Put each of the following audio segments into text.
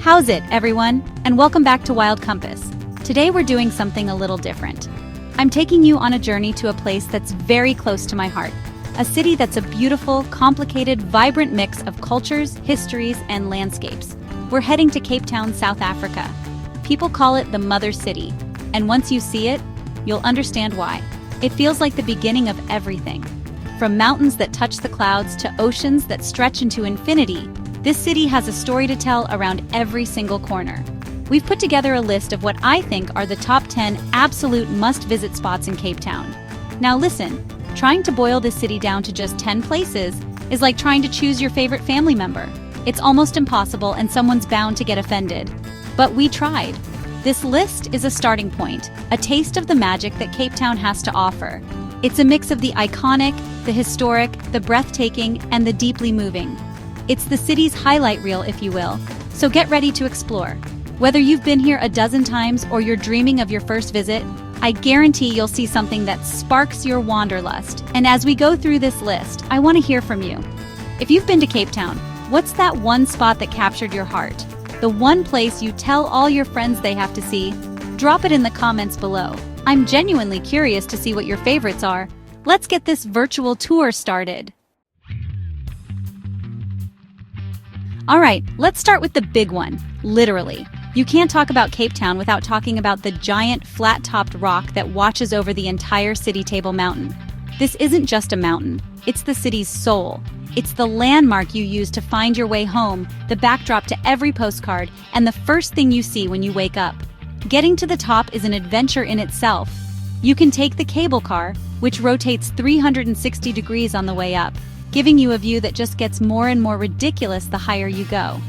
How's it, everyone? And welcome back to Wild Compass. Today we're doing something a little different. I'm taking you on a journey to a place that's very close to my heart. A city that's a beautiful, complicated, vibrant mix of cultures, histories, and landscapes. We're heading to Cape Town, South Africa. People call it the Mother City, and once you see it, you'll understand why. It feels like the beginning of everything. From mountains that touch the clouds to oceans that stretch into infinity, this city has a story to tell around every single corner. We've put together a list of what I think are the top 10 absolute must-visit spots in Cape Town. Now listen, trying to boil this city down to just 10 places is like trying to choose your favorite family member. It's almost impossible and someone's bound to get offended. But we tried. This list is a starting point, a taste of the magic that Cape Town has to offer. It's a mix of the iconic, the historic, the breathtaking, and the deeply moving. It's the city's highlight reel, if you will, so get ready to explore. Whether you've been here a dozen times or you're dreaming of your first visit, I guarantee you'll see something that sparks your wanderlust. And as we go through this list, I want to hear from you. If you've been to Cape Town, what's that one spot that captured your heart? The one place you tell all your friends they have to see? Drop it in the comments below. I'm genuinely curious to see what your favorites are. Let's get this virtual tour started. Alright, let's start with the big one, literally. You can't talk about Cape Town without talking about the giant, flat-topped rock that watches over the entire city Table Mountain. This isn't just a mountain, it's the city's soul. It's the landmark you use to find your way home, the backdrop to every postcard, and the first thing you see when you wake up. Getting to the top is an adventure in itself. You can take the cable car, which rotates 360 degrees on the way up, giving you a view that just gets more and more ridiculous the higher you go.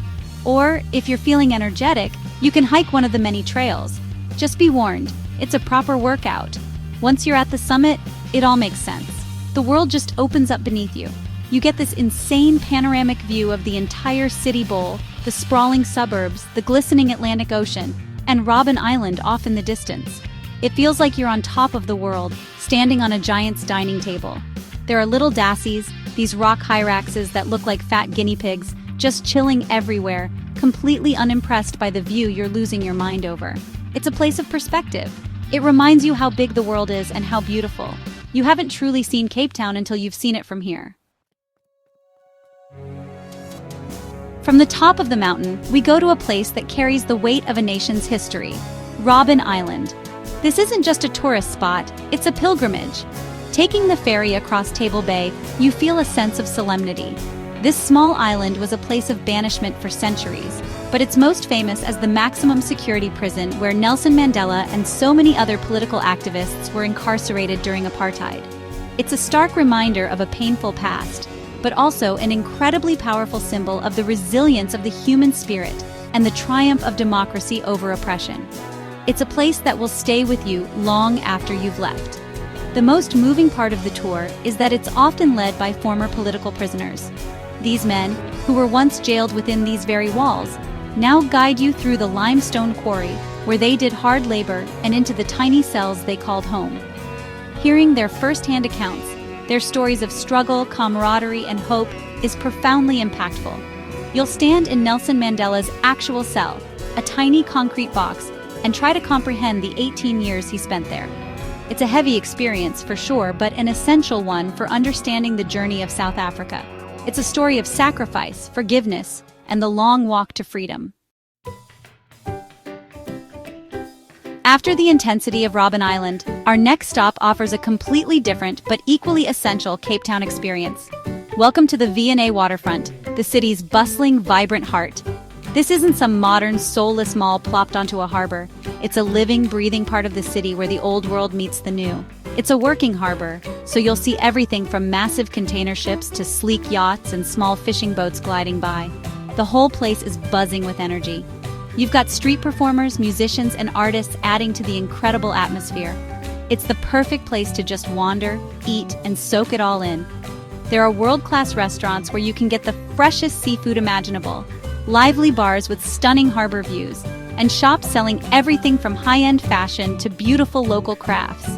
Or, if you're feeling energetic, you can hike one of the many trails. Just be warned, it's a proper workout. Once you're at the summit, it all makes sense. The world just opens up beneath you. You get this insane panoramic view of the entire city bowl, the sprawling suburbs, the glistening Atlantic Ocean, and Robben Island off in the distance. It feels like you're on top of the world, standing on a giant's dining table. There are little dassies, these rock hyraxes that look like fat guinea pigs, just chilling everywhere, completely unimpressed by the view you're losing your mind over. It's a place of perspective. It reminds you how big the world is and how beautiful. You haven't truly seen Cape Town until you've seen it from here. From the top of the mountain, we go to a place that carries the weight of a nation's history, Robben Island. This isn't just a tourist spot, it's a pilgrimage. Taking the ferry across Table Bay, you feel a sense of solemnity. This small island was a place of banishment for centuries, but it's most famous as the maximum security prison where Nelson Mandela and so many other political activists were incarcerated during apartheid. It's a stark reminder of a painful past, but also an incredibly powerful symbol of the resilience of the human spirit and the triumph of democracy over oppression. It's a place that will stay with you long after you've left. The most moving part of the tour is that it's often led by former political prisoners. These men, who were once jailed within these very walls, now guide you through the limestone quarry where they did hard labor and into the tiny cells they called home. Hearing their first-hand accounts, their stories of struggle, camaraderie, and hope is profoundly impactful. You'll stand in Nelson Mandela's actual cell, a tiny concrete box, and try to comprehend the 18 years he spent there. It's a heavy experience for sure, but an essential one for understanding the journey of South Africa. It's a story of sacrifice, forgiveness, and the long walk to freedom. After the intensity of Robben Island, our next stop offers a completely different but equally essential Cape Town experience. Welcome to the V&A Waterfront, the city's bustling, vibrant heart. This isn't some modern, soulless mall plopped onto a harbor. It's a living, breathing part of the city where the old world meets the new. It's a working harbor, so you'll see everything from massive container ships to sleek yachts and small fishing boats gliding by. The whole place is buzzing with energy. You've got street performers, musicians, and artists adding to the incredible atmosphere. It's the perfect place to just wander, eat, and soak it all in. There are world-class restaurants where you can get the freshest seafood imaginable, lively bars with stunning harbor views, and shops selling everything from high-end fashion to beautiful local crafts.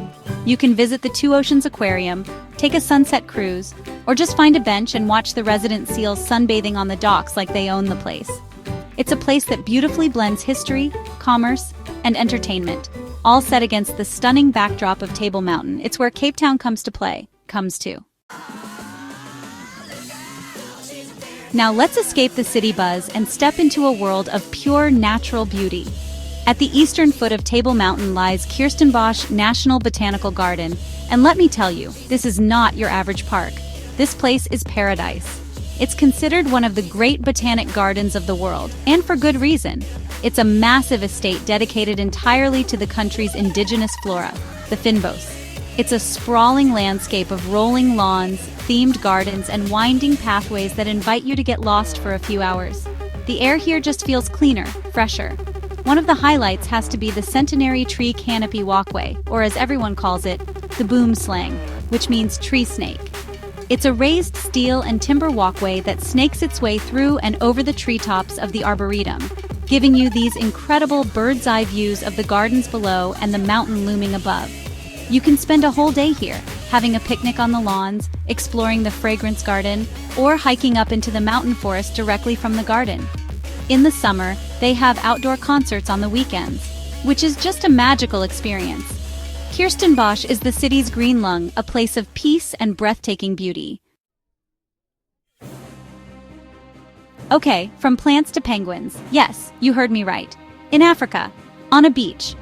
You can visit the Two Oceans Aquarium, take a sunset cruise, or just find a bench and watch the resident seals sunbathing on the docks like they own the place. It's a place that beautifully blends history, commerce, and entertainment, all set against the stunning backdrop of Table Mountain. It's where Cape Town comes to. Now let's escape the city buzz and step into a world of pure natural beauty. At the eastern foot of Table Mountain lies Kirstenbosch National Botanical Garden, and let me tell you, this is not your average park. This place is paradise. It's considered one of the great botanic gardens of the world, and for good reason. It's a massive estate dedicated entirely to the country's indigenous flora, the fynbos. It's a sprawling landscape of rolling lawns, themed gardens, and winding pathways that invite you to get lost for a few hours. The air here just feels cleaner, fresher. One of the highlights has to be the centenary tree canopy walkway, or as everyone calls it, the boom slang, which means tree snake. It's a raised steel and timber walkway that snakes its way through and over the treetops of the arboretum, giving you these incredible bird's-eye views of the gardens below and the mountain looming above. You can spend a whole day here, having a picnic on the lawns, exploring the fragrance garden, or hiking up into the mountain forest directly from the garden. In the summer, they have outdoor concerts on the weekends, which is just a magical experience. Kirstenbosch is the city's green lung, a place of peace and breathtaking beauty. Okay, from plants to penguins. Yes, you heard me right. In Africa, on a beach.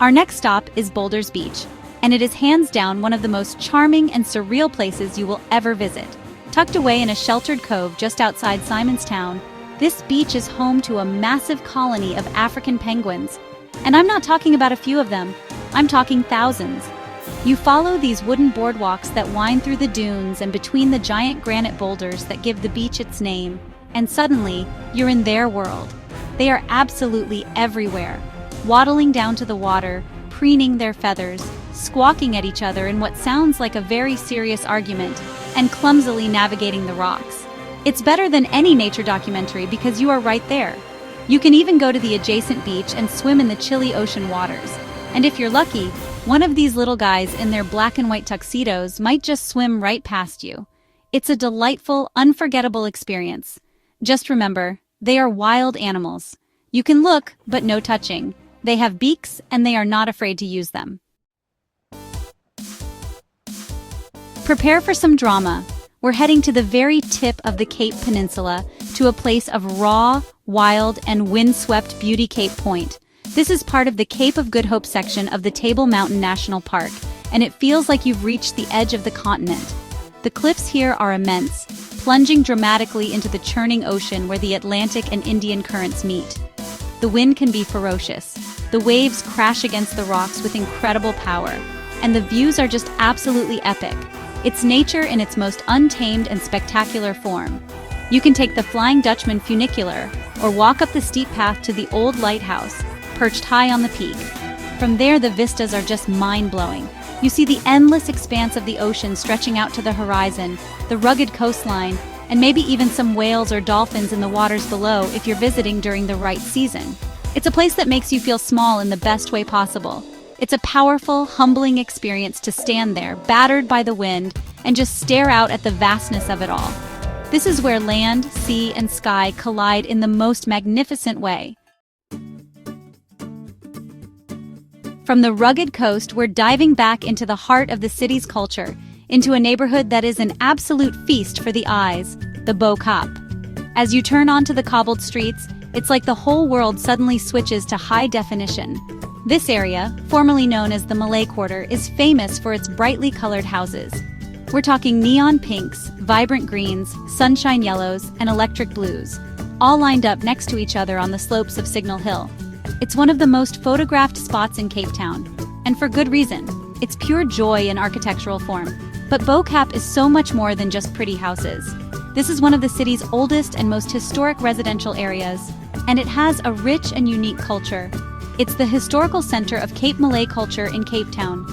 Our next stop is Boulders Beach, and it is hands down one of the most charming and surreal places you will ever visit. Tucked away in a sheltered cove just outside Simonstown, this beach is home to a massive colony of African penguins. And I'm not talking about a few of them, I'm talking thousands. You follow these wooden boardwalks that wind through the dunes and between the giant granite boulders that give the beach its name, and suddenly, you're in their world. They are absolutely everywhere, waddling down to the water, preening their feathers, squawking at each other in what sounds like a very serious argument, and clumsily navigating the rocks. It's better than any nature documentary because you are right there. You can even go to the adjacent beach and swim in the chilly ocean waters. And if you're lucky, one of these little guys in their black and white tuxedos might just swim right past you. It's a delightful, unforgettable experience. Just remember, they are wild animals. You can look, but no touching. They have beaks, and they are not afraid to use them. Prepare for some drama. We're heading to the very tip of the Cape Peninsula, to a place of raw, wild, and windswept beauty, Cape Point. This is part of the Cape of Good Hope section of the Table Mountain National Park, and it feels like you've reached the edge of the continent. The cliffs here are immense, plunging dramatically into the churning ocean where the Atlantic and Indian currents meet. The wind can be ferocious. The waves crash against the rocks with incredible power, and the views are just absolutely epic. It's nature in its most untamed and spectacular form. You can take the Flying Dutchman funicular or walk up the steep path to the old lighthouse, perched high on the peak. From there, the vistas are just mind-blowing. You see the endless expanse of the ocean stretching out to the horizon, the rugged coastline, and maybe even some whales or dolphins in the waters below if you're visiting during the right season. It's a place that makes you feel small in the best way possible. It's a powerful, humbling experience to stand there, battered by the wind, and just stare out at the vastness of it all. This is where land, sea, and sky collide in the most magnificent way. From the rugged coast, we're diving back into the heart of the city's culture, into a neighborhood that is an absolute feast for the eyes, the Bo-Kaap. As you turn onto the cobbled streets, it's like the whole world suddenly switches to high definition. This area, formerly known as the Malay Quarter, is famous for its brightly colored houses. We're talking neon pinks, vibrant greens, sunshine yellows, and electric blues, all lined up next to each other on the slopes of Signal Hill. It's one of the most photographed spots in Cape Town, and for good reason. It's pure joy in architectural form. But Bo-Kaap is so much more than just pretty houses. This is one of the city's oldest and most historic residential areas, and it has a rich and unique culture. It's the historical center of Cape Malay culture in Cape Town.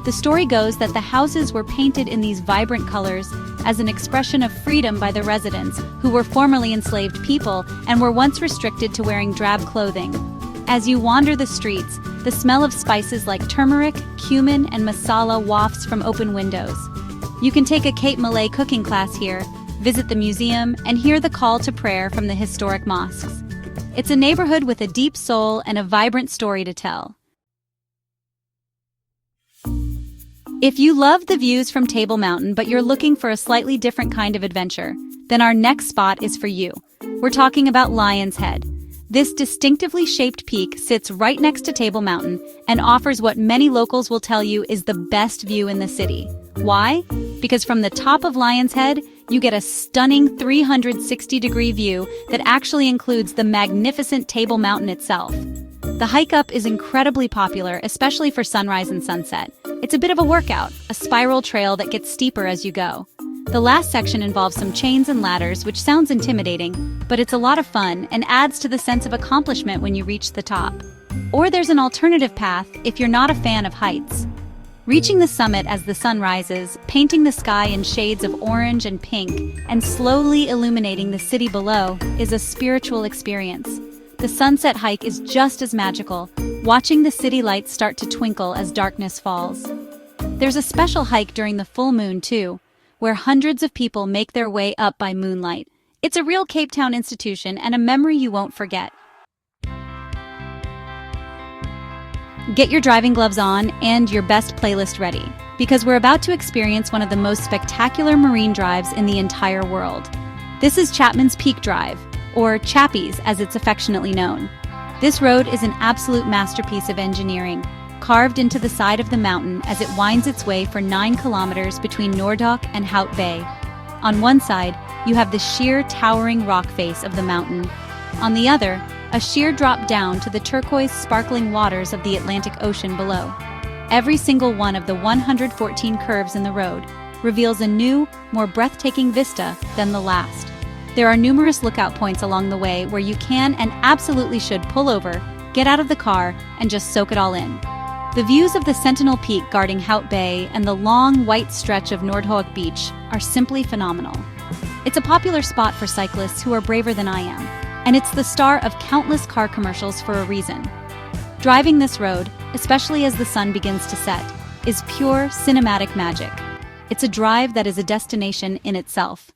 The story goes that the houses were painted in these vibrant colors as an expression of freedom by the residents, who were formerly enslaved people and were once restricted to wearing drab clothing. As you wander the streets, the smell of spices like turmeric, cumin, and masala wafts from open windows. You can take a Cape Malay cooking class here, visit the museum, and hear the call to prayer from the historic mosques. It's a neighborhood with a deep soul and a vibrant story to tell. If you love the views from Table Mountain but you're looking for a slightly different kind of adventure, then our next spot is for you. We're talking about Lion's Head. This distinctively shaped peak sits right next to Table Mountain and offers what many locals will tell you is the best view in the city. Why? Because from the top of Lion's Head, you get a stunning 360-degree view that actually includes the magnificent Table Mountain itself. The hike up is incredibly popular, especially for sunrise and sunset. It's a bit of a workout, a spiral trail that gets steeper as you go. The last section involves some chains and ladders, which sounds intimidating, but it's a lot of fun and adds to the sense of accomplishment when you reach the top. Or there's an alternative path if you're not a fan of heights. Reaching the summit as the sun rises, painting the sky in shades of orange and pink, and slowly illuminating the city below is a spiritual experience. The sunset hike is just as magical, watching the city lights start to twinkle as darkness falls. There's a special hike during the full moon, too, where hundreds of people make their way up by moonlight. It's a real Cape Town institution and a memory you won't forget. Get your driving gloves on and your best playlist ready, because we're about to experience one of the most spectacular marine drives in the entire world. This is Chapman's Peak Drive, or Chappie's as it's affectionately known. This road is an absolute masterpiece of engineering, carved into the side of the mountain as it winds its way for 9 kilometers between Noordhoek and Hout Bay. On one side, you have the sheer towering rock face of the mountain. On the other, a sheer drop down to the turquoise sparkling waters of the Atlantic Ocean below. Every single one of the 114 curves in the road reveals a new, more breathtaking vista than the last. There are numerous lookout points along the way where you can and absolutely should pull over, get out of the car, and just soak it all in. The views of the Sentinel Peak guarding Hout Bay and the long, white stretch of Noordhoek Beach are simply phenomenal. It's a popular spot for cyclists who are braver than I am, and it's the star of countless car commercials for a reason. Driving this road, especially as the sun begins to set, is pure cinematic magic. It's a drive that is a destination in itself.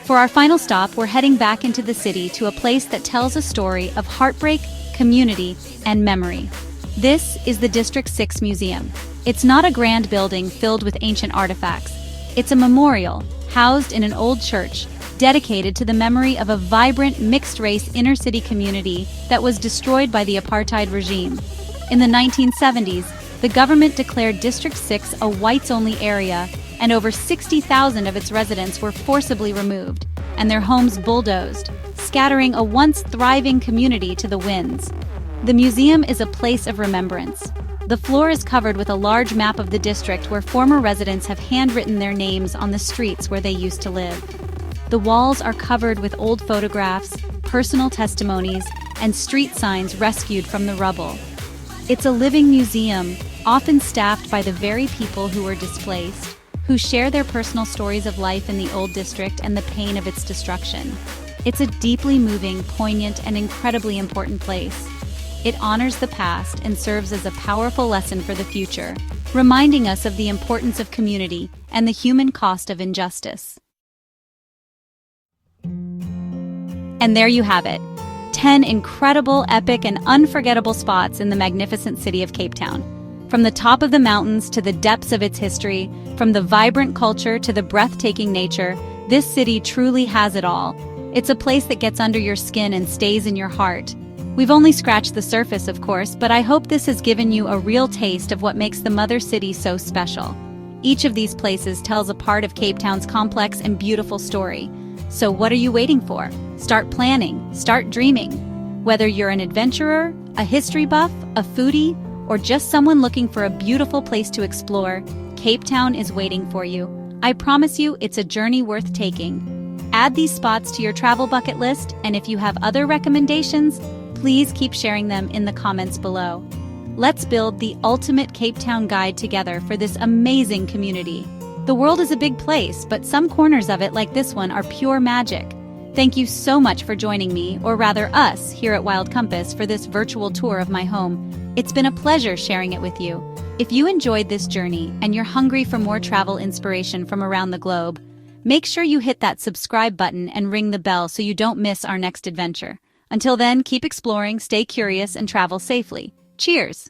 For our final stop, we're heading back into the city to a place that tells a story of heartbreak, community, and memory. This is the District 6 Museum. It's not a grand building filled with ancient artifacts. It's a memorial housed in an old church dedicated to the memory of a vibrant mixed-race inner-city community that was destroyed by the apartheid regime. In the 1970s, the government declared District 6 a whites-only area, and over 60,000 of its residents were forcibly removed, and their homes bulldozed, scattering a once thriving community to the winds. The museum is a place of remembrance. The floor is covered with a large map of the district where former residents have handwritten their names on the streets where they used to live. The walls are covered with old photographs, personal testimonies, and street signs rescued from the rubble. It's a living museum, often staffed by the very people who were displaced, who share their personal stories of life in the old district and the pain of its destruction. It's a deeply moving, poignant, and incredibly important place. It honors the past and serves as a powerful lesson for the future, reminding us of the importance of community and the human cost of injustice. And there you have it, 10 incredible, epic, and unforgettable spots in the magnificent city of Cape Town. From the top of the mountains to the depths of its history, from the vibrant culture to the breathtaking nature, this city truly has it all. It's a place that gets under your skin and stays in your heart. We've only scratched the surface, of course, but I hope this has given you a real taste of what makes the Mother City so special. Each of these places tells a part of Cape Town's complex and beautiful story. So what are you waiting for? Start planning, start dreaming. Whether you're an adventurer, a history buff, a foodie, or just someone looking for a beautiful place to explore, Cape Town is waiting for you. I promise you it's a journey worth taking. Add these spots to your travel bucket list, and if you have other recommendations, please keep sharing them in the comments below. Let's build the ultimate Cape Town guide together for this amazing community. The world is a big place, but some corners of it, like this one, are pure magic. Thank you so much for joining me, or rather us, here at Wild Compass for this virtual tour of my home. It's been a pleasure sharing it with you. If you enjoyed this journey and you're hungry for more travel inspiration from around the globe, Make sure you hit that subscribe button and ring the bell so you don't miss our next adventure. Until then, keep exploring, stay curious, and travel safely. Cheers!